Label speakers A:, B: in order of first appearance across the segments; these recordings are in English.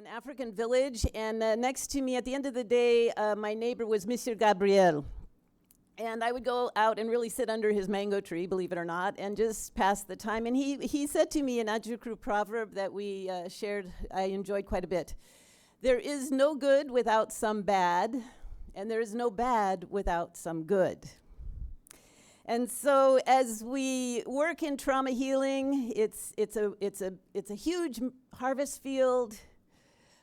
A: an African village, and next to me at the end of the day, my neighbor was Monsieur Gabriel. And I would go out and really sit under his mango tree, believe it or not, and just pass the time. And he said to me an Ajukru proverb that we shared, I enjoyed quite a bit. There is no good without some bad, and there is no bad without some good. And so as we work in trauma healing, it's a huge harvest field.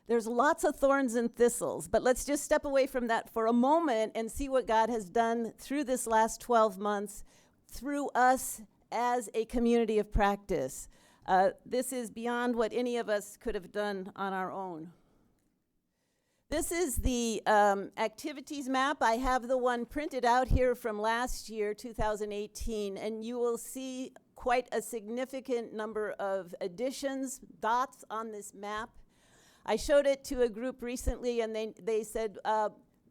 A: There's lots of thorns and thistles, but let's just step away from that for a moment and see what God has done through this last 12 months through us as a community of practice. This is beyond what any of us could have done on our own. This is the activities map. I have the one printed out here from last year, 2018, and you will see quite a significant number of additions, dots on this map. I showed it to a group recently, and they said,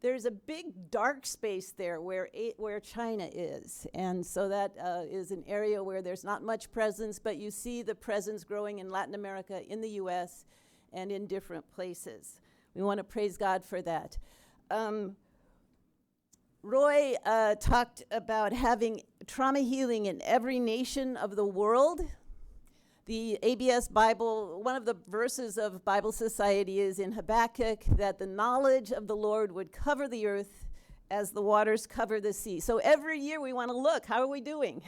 A: there's a big dark space there where China is. And so that is an area where there's not much presence, but you see the presence growing in Latin America, in the US, and in different places. We want to praise God for that. Roy talked about having trauma healing in every nation of the world. The ABS Bible, one of the verses of Bible Society is in Habakkuk, that the knowledge of the Lord would cover the earth as the waters cover the sea. So every year we want to look, how are we doing?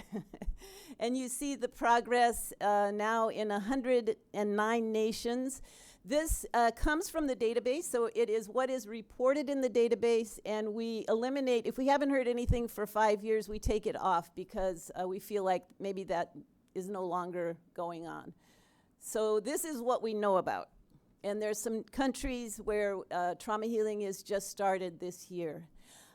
A: And you see the progress now in 109 nations. This comes from the database, so it is what is reported in the database, and we eliminate, if we haven't heard anything for 5 years, we take it off because we feel like maybe that is no longer going on. So this is what we know about. And there's some countries where trauma healing is just started this year.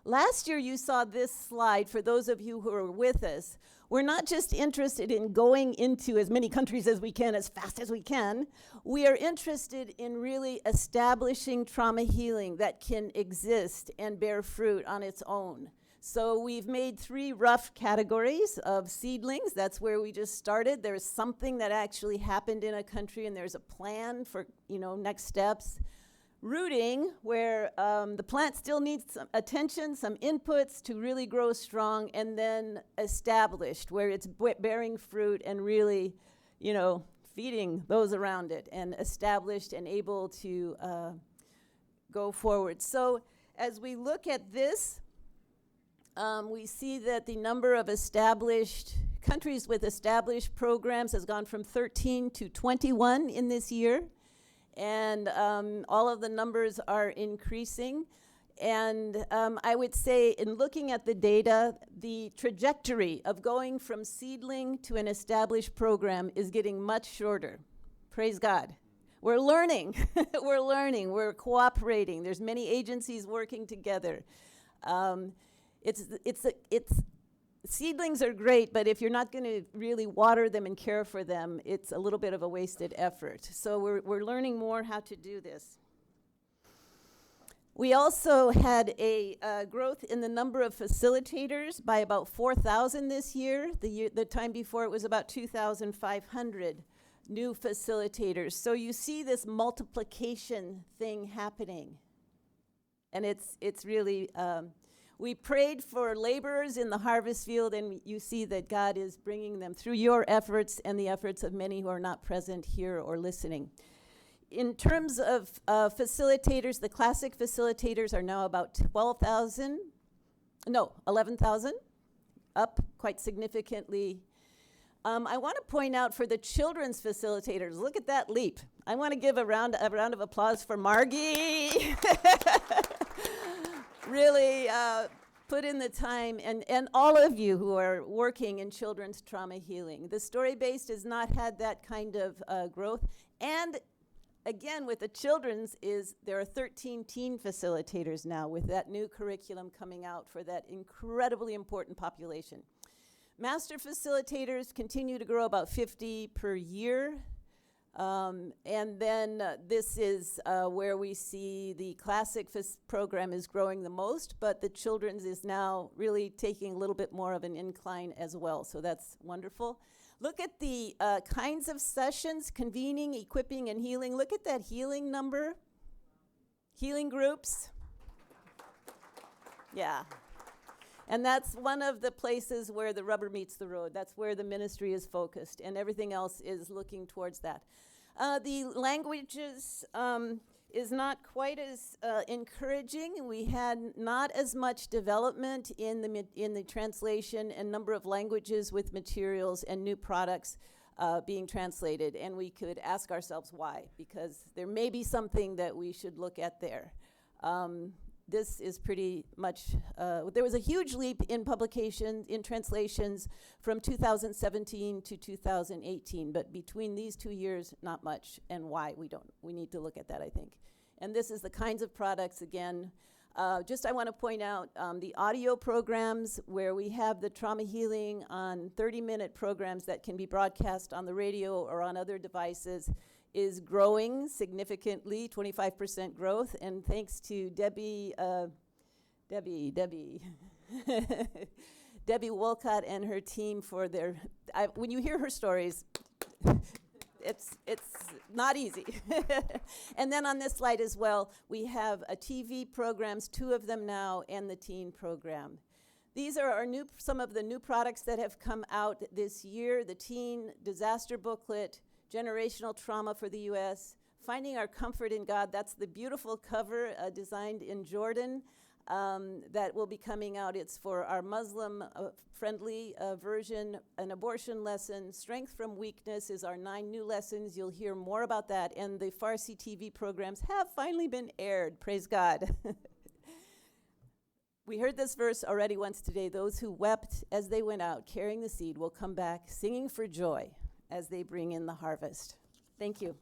A: Last year you saw this slide, for those of you who are with us. We're not just interested in going into as many countries as we can, as fast as we can. We are interested in really establishing trauma healing that can exist and bear fruit on its own. So we've made 3 rough categories of seedlings. That's where we just started. There's something that actually happened in a country, and there's a plan for, next steps. Rooting, where the plant still needs some attention, some inputs to really grow strong, and then established, where it's bearing fruit and really, feeding those around it, and established and able to go forward. So as we look at this, we see that the number of established countries with established programs has gone from 13 to 21 in this year. And all of the numbers are increasing. And I would say, in looking at the data, the trajectory of going from seedling to an established program is getting much shorter. Praise God. We're learning. We're learning. We're cooperating. There's many agencies working together. Seedlings are great, but if you're not going to really water them and care for them, it's a little bit of a wasted effort. So we're learning more how to do this. We also had a growth in the number of facilitators by about 4,000 this year. The time before it was about 2,500 new facilitators. So you see this multiplication thing happening. And it's really... we prayed for laborers in the harvest field, and you see that God is bringing them through your efforts and the efforts of many who are not present here or listening. In terms of facilitators, the classic facilitators are now about 11,000, up quite significantly. I want to point out for the children's facilitators, look at that leap. I want to give a round of applause for Margie. Really put in the time, and all of you who are working in children's trauma healing. The story-based has not had that kind of growth. And again, with the children's there are 13 teen facilitators now with that new curriculum coming out for that incredibly important population. Master facilitators continue to grow about 50 per year. And then this is where we see the classic program is growing the most, but the children's is now really taking a little bit more of an incline as well. So that's wonderful. Look at the kinds of sessions: convening, equipping, and healing. Look at that healing number. Healing groups. Yeah. And that's one of the places where the rubber meets the road. That's where the ministry is focused, and everything else is looking towards that. The languages is not quite as encouraging. We had not as much development in the translation and number of languages with materials and new products being translated. And we could ask ourselves why, because there may be something that we should look at there. This is pretty much, there was a huge leap in publications, in translations from 2017 to 2018, but between these 2 years, not much, and why we need to look at that, I think. And this is the kinds of products, again, I want to point out the audio programs where we have the trauma healing on 30-minute programs that can be broadcast on the radio or on other devices is growing significantly, 25% growth, and thanks to Debbie Wolcott and her team for their, when you hear her stories, it's not easy. And then on this slide as well, we have TV programs, 2 of them now, and the teen program. These are some of the new products that have come out this year: the teen disaster booklet, Generational Trauma for the U.S., Finding Our Comfort in God. That's the beautiful cover designed in Jordan that will be coming out. It's for our Muslim-friendly version. An abortion lesson. Strength from Weakness is our 9 new lessons. You'll hear more about that. And the Farsi TV programs have finally been aired. Praise God. We heard this verse already once today. Those who wept as they went out, carrying the seed, will come back singing for joy as they bring in the harvest. Thank you.